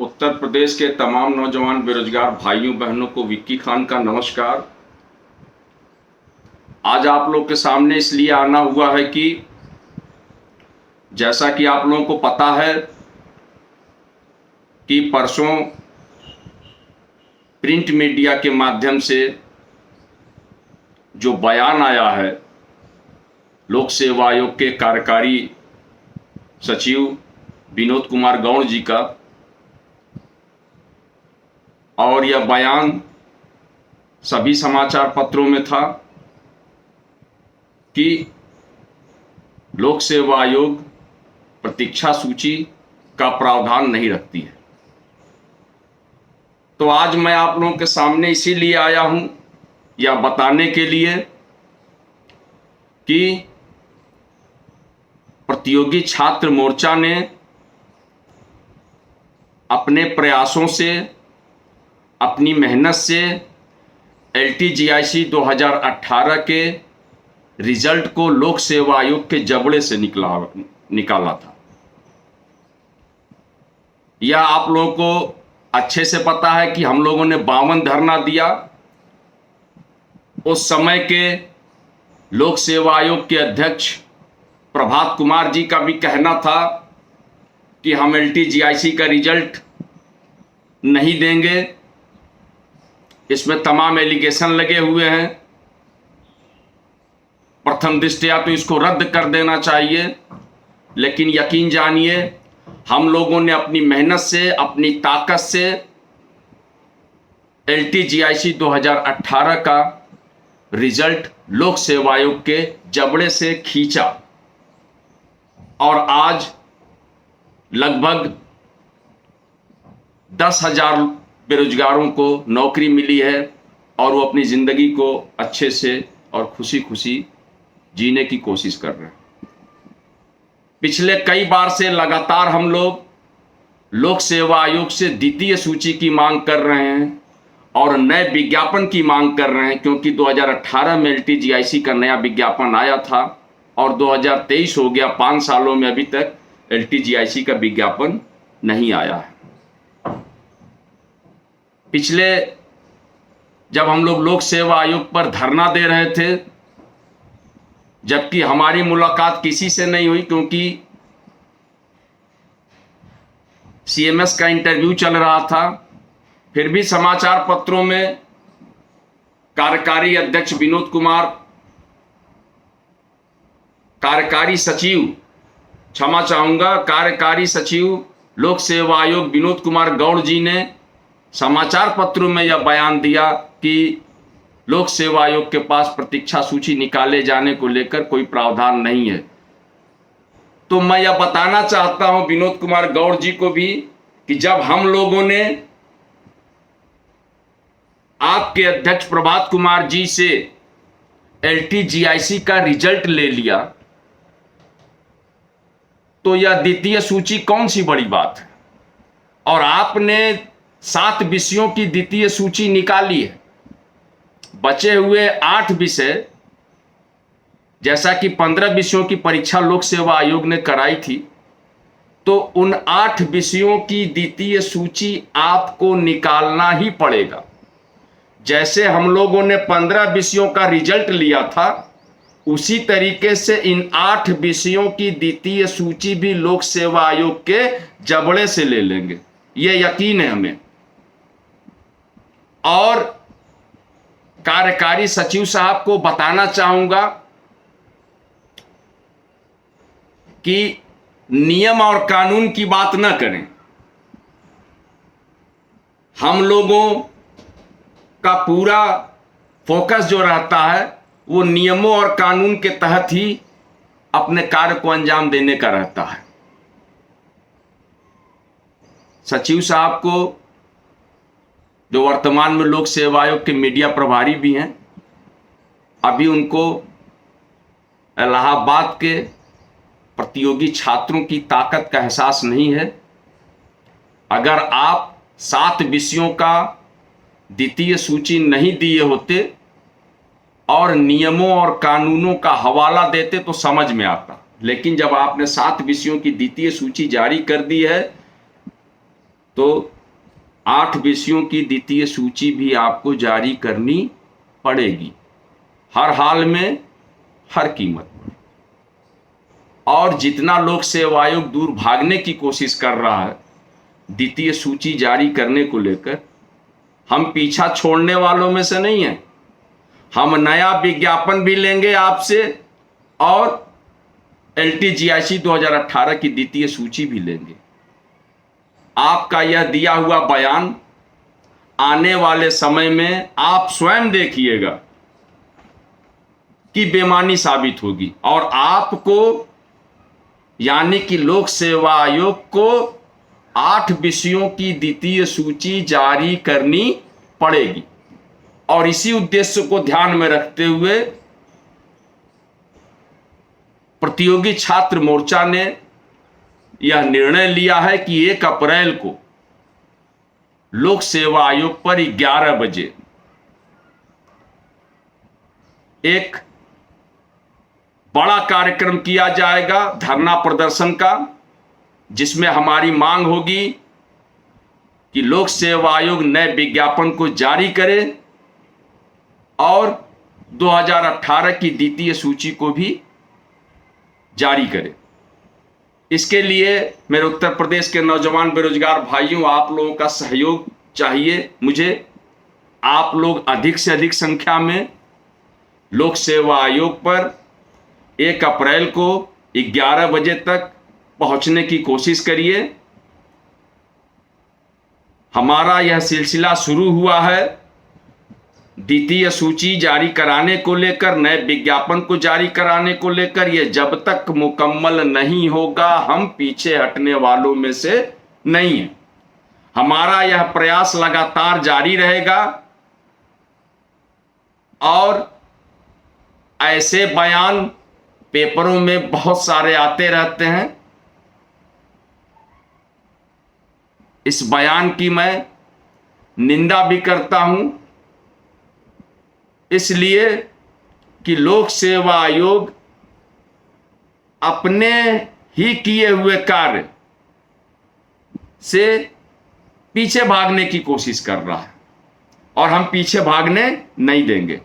उत्तर प्रदेश के तमाम नौजवान बेरोजगार भाइयों बहनों को विक्की खान का नमस्कार। आज आप लोग के सामने इसलिए आना हुआ है कि जैसा कि आप लोगों को पता है कि परसों प्रिंट मीडिया के माध्यम से जो बयान आया है लोक सेवा आयोग के कार्यकारी सचिव विनोद कुमार गौड़ जी का, और यह बयान सभी समाचार पत्रों में था कि लोक सेवा आयोग प्रतीक्षा सूची का प्रावधान नहीं रखती है। तो आज मैं आप लोगों के सामने इसीलिए आया हूं, यह बताने के लिए कि प्रतियोगी छात्र मोर्चा ने अपने प्रयासों से, अपनी मेहनत से LTGIC 2018 के रिजल्ट को लोक सेवा आयोग के जबड़े से निकाला था। यह आप लोगों को अच्छे से पता है कि हम लोगों ने 52 धरना दिया। उस समय के लोक सेवा आयोग के अध्यक्ष प्रभात कुमार जी का भी कहना था कि हम LTGIC का रिजल्ट नहीं देंगे, इसमें तमाम एलिगेशन लगे हुए हैं, प्रथम दृष्टया तो इसको रद्द कर देना चाहिए। लेकिन यकीन जानिए, हम लोगों ने अपनी मेहनत से, अपनी ताकत से LTGIC 2018 का रिजल्ट लोक सेवा आयोग के जबड़े से खींचा और आज लगभग 10,000 बेरोजगारों को नौकरी मिली है और वो अपनी जिंदगी को अच्छे से और खुशी खुशी जीने की कोशिश कर रहे हैं। पिछले कई बार से लगातार हम लोग लोक सेवा आयोग से द्वितीय सूची की मांग कर रहे हैं और नए विज्ञापन की मांग कर रहे हैं, क्योंकि 2018 में LTGIC का नया विज्ञापन आया था और 2023 हो गया, 5 सालों में अभी तक LTGIC का विज्ञापन नहीं आया है। पिछले जब हम लोग लोक सेवा आयोग पर धरना दे रहे थे, जबकि हमारी मुलाकात किसी से नहीं हुई, क्योंकि CMS का इंटरव्यू चल रहा था, फिर भी समाचार पत्रों में कार्यकारी अध्यक्ष विनोद कुमार, कार्यकारी सचिव, क्षमा चाहूंगा, कार्यकारी सचिव लोक सेवा आयोग विनोद कुमार गौड़ जी ने समाचार पत्रों में यह बयान दिया कि लोक सेवा आयोग के पास प्रतीक्षा सूची निकाले जाने को लेकर कोई प्रावधान नहीं है। तो मैं यह बताना चाहता हूं विनोद कुमार गौड़ जी को भी कि जब हम लोगों ने आपके अध्यक्ष प्रभात कुमार जी से LTGIC का रिजल्ट ले लिया, तो यह द्वितीय सूची कौन सी बड़ी बात है। और आपने 7 विषयों की द्वितीय सूची निकाली है, बचे हुए 8 विषय, जैसा कि 15 विषयों की परीक्षा लोक सेवा आयोग ने कराई थी, तो उन 8 विषयों की द्वितीय सूची आपको निकालना ही पड़ेगा। जैसे हम लोगों ने 15 विषयों का रिजल्ट लिया था, उसी तरीके से इन 8 विषयों की द्वितीय सूची भी लोक सेवा आयोग के जबड़े से ले लेंगे, ये यकीन है हमें। और कार्यकारी सचिव साहब को बताना चाहूंगा कि नियम और कानून की बात ना करें। हम लोगों का पूरा फोकस जो रहता है वो नियमों और कानून के तहत ही अपने कार्य को अंजाम देने का रहता है। सचिव साहब को, जो वर्तमान में लोक सेवा आयोग के मीडिया प्रभारी भी हैं, अभी उनको इलाहाबाद के प्रतियोगी छात्रों की ताकत का एहसास नहीं है। अगर आप 7 विषयों का द्वितीय सूची नहीं दिए होते और नियमों और कानूनों का हवाला देते तो समझ में आता। लेकिन जब आपने 7 विषयों की द्वितीय सूची जारी कर दी है तो 8 विषयों की द्वितीय सूची भी आपको जारी करनी पड़ेगी, हर हाल में, हर कीमत पर। और जितना लोक सेवा आयोग दूर भागने की कोशिश कर रहा है द्वितीय सूची जारी करने को लेकर, हम पीछा छोड़ने वालों में से नहीं हैं। हम नया विज्ञापन भी लेंगे आपसे और LTGIC 2018 की द्वितीय सूची भी लेंगे। आपका यह दिया हुआ बयान आने वाले समय में आप स्वयं देखिएगा कि बेमानी साबित होगी और आपको यानी कि लोक सेवा आयोग को 8 विषयों की द्वितीय सूची जारी करनी पड़ेगी। और इसी उद्देश्य को ध्यान में रखते हुए प्रतियोगी छात्र मोर्चा ने यह निर्णय लिया है कि 1 अप्रैल को लोक सेवा आयोग पर 11 बजे एक बड़ा कार्यक्रम किया जाएगा, धरना प्रदर्शन का, जिसमें हमारी मांग होगी कि लोक सेवा आयोग नए विज्ञापन को जारी करे और 2018 की द्वितीय सूची को भी जारी करे। इसके लिए मेरे उत्तर प्रदेश के नौजवान बेरोजगार भाइयों, आप लोगों का सहयोग चाहिए मुझे। आप लोग अधिक से अधिक संख्या में लोक सेवा आयोग पर 1 अप्रैल को 11 बजे तक पहुंचने की कोशिश करिए। हमारा यह सिलसिला शुरू हुआ है द्वितीय सूची जारी कराने को लेकर, नए विज्ञापन को जारी कराने को लेकर। यह जब तक मुकम्मल नहीं होगा हम पीछे हटने वालों में से नहीं है। हमारा यह प्रयास लगातार जारी रहेगा और ऐसे बयान पेपरों में बहुत सारे आते रहते हैं। इस बयान की मैं निंदा भी करता हूं, इसलिए कि लोक सेवा आयोग अपने ही किए हुए कार्य से पीछे भागने की कोशिश कर रहा है और हम पीछे भागने नहीं देंगे।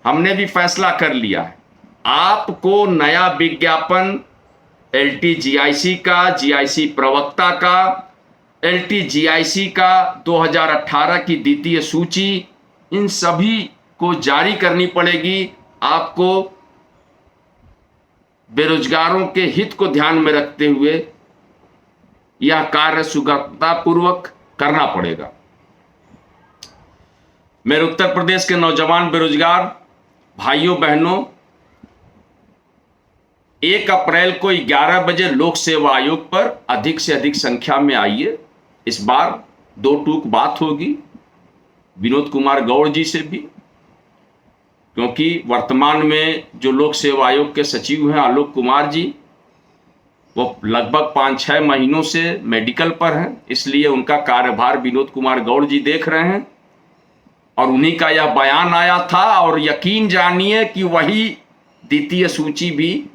हमने भी फैसला कर लिया है, आपको नया विज्ञापन LTGIC का, GIC प्रवक्ता का, LTGIC का 2018 की द्वितीय सूची, इन सभी को जारी करनी पड़ेगी। आपको बेरोजगारों के हित को ध्यान में रखते हुए यह कार्य सुगमतापूर्वक करना पड़ेगा। मेरे उत्तर प्रदेश के नौजवान बेरोजगार भाइयों बहनों, 1 अप्रैल को 11 बजे लोक सेवा आयोग पर अधिक से अधिक संख्या में आइए। इस बार 2 टूक बात होगी विनोद कुमार गौड़ जी से भी, क्योंकि वर्तमान में जो लोक सेवा आयोग के सचिव हैं आलोक कुमार जी, वो लगभग 5-6 महीनों से मेडिकल पर हैं, इसलिए उनका कार्यभार विनोद कुमार गौड़ जी देख रहे हैं और उन्हीं का यह बयान आया था। और यकीन जानिए कि वही द्वितीय सूची भी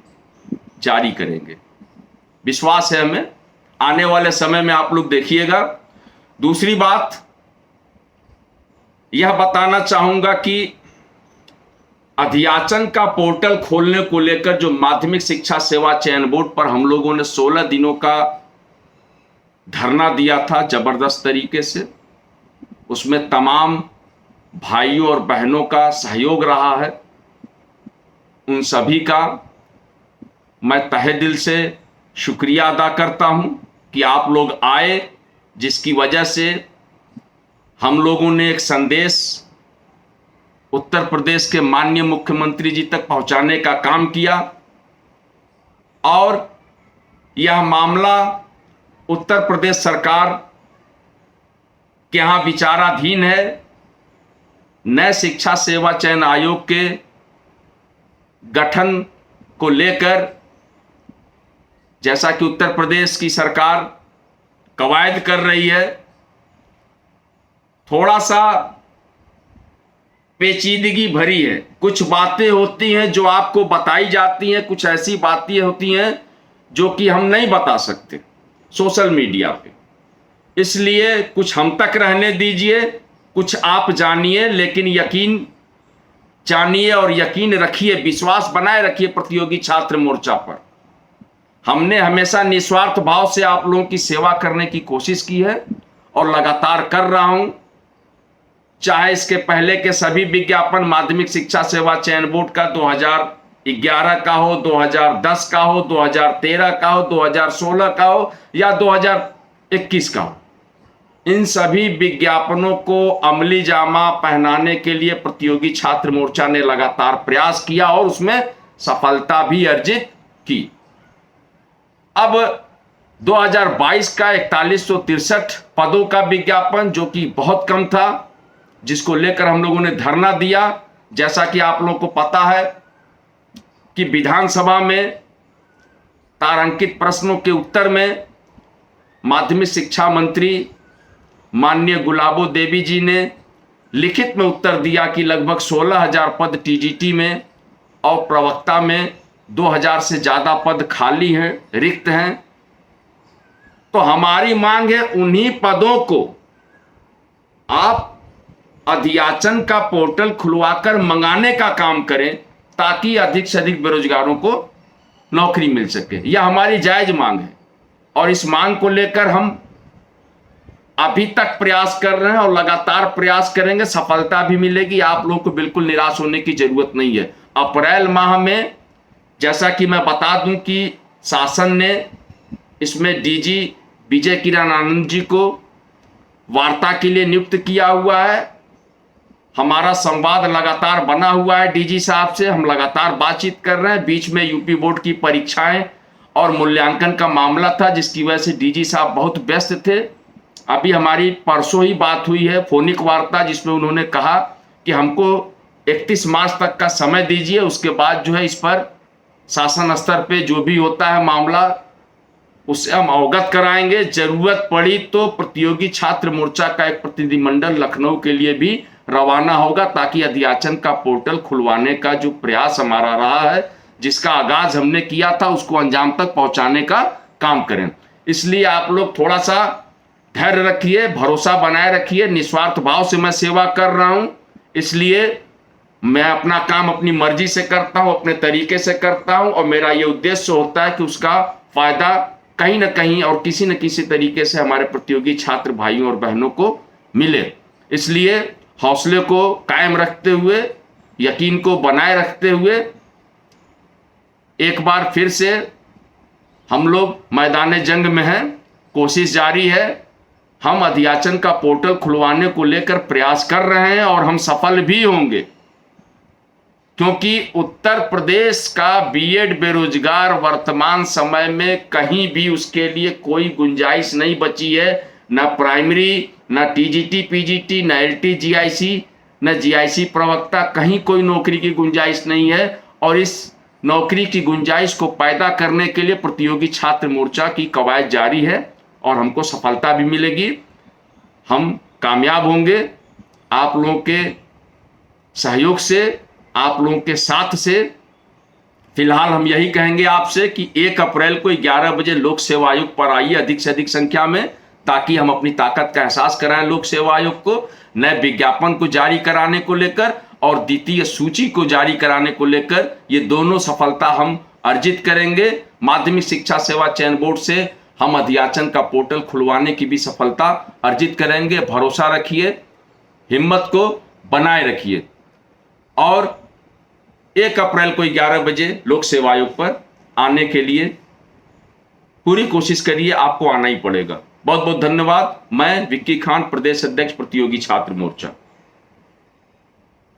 जारी करेंगे, विश्वास है हमें। आने वाले समय में आप लोग देखिएगा। दूसरी बात यह बताना चाहूंगा कि अध्याचन का पोर्टल खोलने को लेकर जो माध्यमिक शिक्षा सेवा चयन बोर्ड पर हम लोगों ने 16 दिनों का धरना दिया था जबरदस्त तरीके से, उसमें तमाम भाइयों और बहनों का सहयोग रहा है। उन सभी का मैं तहे दिल से शुक्रिया अदा करता हूं कि आप लोग आए, जिसकी वजह से हम लोगों ने एक संदेश उत्तर प्रदेश के माननीय मुख्यमंत्री जी तक पहुंचाने का काम किया। और यह मामला उत्तर प्रदेश सरकार के यहाँ विचाराधीन है। नए शिक्षा सेवा चयन आयोग के गठन को लेकर, जैसा कि उत्तर प्रदेश की सरकार कवायद कर रही है, थोड़ा सा पेचीदगी भरी है। कुछ बातें होती हैं जो आपको बताई जाती हैं, कुछ ऐसी बातें होती हैं जो कि हम नहीं बता सकते सोशल मीडिया पे। इसलिए कुछ हम तक रहने दीजिए, कुछ आप जानिए, लेकिन यकीन जानिए और यकीन रखिए, विश्वास बनाए रखिए प्रतियोगी छात्र मोर्चा पर। हमने हमेशा निस्वार्थ भाव से आप लोगों की सेवा करने की कोशिश की है और लगातार कर रहा हूं। चाहे इसके पहले के सभी विज्ञापन माध्यमिक शिक्षा सेवा चयन बोर्ड का 2011 का हो, 2010 का हो, 2013 का हो, 2016 का हो या 2021 का हो, इन सभी विज्ञापनों को अमली जामा पहनाने के लिए प्रतियोगी छात्र मोर्चा ने लगातार प्रयास किया और उसमें सफलता भी अर्जित की। अब 2022 का 4163 पदों का विज्ञापन, जो कि बहुत कम था, जिसको लेकर हम लोगों ने धरना दिया। जैसा कि आप लोगों को पता है कि विधानसभा में तारांकित प्रश्नों के उत्तर में माध्यमिक शिक्षा मंत्री माननीय गुलाबो देवी जी ने लिखित में उत्तर दिया कि लगभग 16,000 पद टीजीटी में और प्रवक्ता में 2,000 से ज़्यादा पद खाली हैं, रिक्त हैं। तो हमारी मांग है उन्हीं पदों को आप अध्याचन का पोर्टल खुलवाकर मंगाने का काम करें, ताकि अधिक से अधिक बेरोजगारों को नौकरी मिल सके। यह हमारी जायज मांग है और इस मांग को लेकर हम अभी तक प्रयास कर रहे हैं और लगातार प्रयास करेंगे। सफलता भी मिलेगी। आप लोगों को बिल्कुल निराश होने की जरूरत नहीं है। अप्रैल माह में, जैसा कि मैं बता दूं कि शासन ने इसमें डीजी विजय किरण आनंद जी को वार्ता के लिए नियुक्त किया हुआ है। हमारा संवाद लगातार बना हुआ है डीजी साहब से, हम लगातार बातचीत कर रहे हैं। बीच में यूपी बोर्ड की परीक्षाएं और मूल्यांकन का मामला था, जिसकी वजह से डीजी साहब बहुत व्यस्त थे। अभी हमारी परसों ही बात हुई है, फोनिक वार्ता, जिसमें उन्होंने कहा कि हमको 31 मार्च तक का समय दीजिए, उसके बाद जो है इस पर शासन स्तर पे जो भी होता है मामला, उससे हम अवगत कराएंगे। जरूरत पड़ी तो प्रतियोगी छात्र मोर्चा का एक प्रतिनिधिमंडल लखनऊ के लिए भी रवाना होगा, ताकि अध्याचन का पोर्टल खुलवाने का जो प्रयास हमारा रहा है, जिसका आगाज हमने किया था, उसको अंजाम तक पहुंचाने का काम करें। इसलिए आप लोग थोड़ा सा धैर्य रखिए, भरोसा बनाए रखिए। निस्वार्थ भाव से मैं सेवा कर रहा हूं, इसलिए मैं अपना काम अपनी मर्जी से करता हूं, अपने तरीके से करता हूं और मेरा ये उद्देश्य होता है कि उसका फायदा कहीं ना कहीं और किसी न किसी तरीके से हमारे प्रतियोगी छात्र भाइयों और बहनों को मिले। इसलिए हौसले को कायम रखते हुए, यकीन को बनाए रखते हुए एक बार फिर से हम लोग मैदान जंग में हैं। कोशिश जारी है। हम अध्याचन का पोर्टल खुलवाने को लेकर प्रयास कर रहे हैं और हम सफल भी होंगे, क्योंकि उत्तर प्रदेश का बीएड बेरोजगार वर्तमान समय में कहीं भी उसके लिए कोई गुंजाइश नहीं बची है। न प्राइमरी, न टीजीटी पीजीटी, न एलटी जीआईसी, न जीआईसी प्रवक्ता, कहीं कोई नौकरी की गुंजाइश नहीं है। और इस नौकरी की गुंजाइश को पैदा करने के लिए प्रतियोगी छात्र मोर्चा की कवायद जारी है और हमको सफलता भी मिलेगी। हम कामयाब होंगे आप लोगों के सहयोग से, आप लोगों के साथ से। फिलहाल हम यही कहेंगे आपसे कि 1 अप्रैल को 11 बजे लोक सेवा आयोग पर आइए अधिक से अधिक संख्या में, ताकि हम अपनी ताकत का एहसास कराएं लोक सेवा आयोग को, नए विज्ञापन को जारी कराने को लेकर और द्वितीय सूची को जारी कराने को लेकर। ये दोनों सफलता हम अर्जित करेंगे। माध्यमिक शिक्षा सेवा चयन बोर्ड से हम अध्याचन का पोर्टल खुलवाने की भी सफलता अर्जित करेंगे। भरोसा रखिए, हिम्मत को बनाए रखिए और 1 अप्रैल को 11 बजे लोक सेवा आयोग पर आने के लिए पूरी कोशिश करिए। आपको आना ही पड़ेगा। बहुत बहुत धन्यवाद। मैं विक्की खान, प्रदेश अध्यक्ष प्रतियोगी छात्र मोर्चा।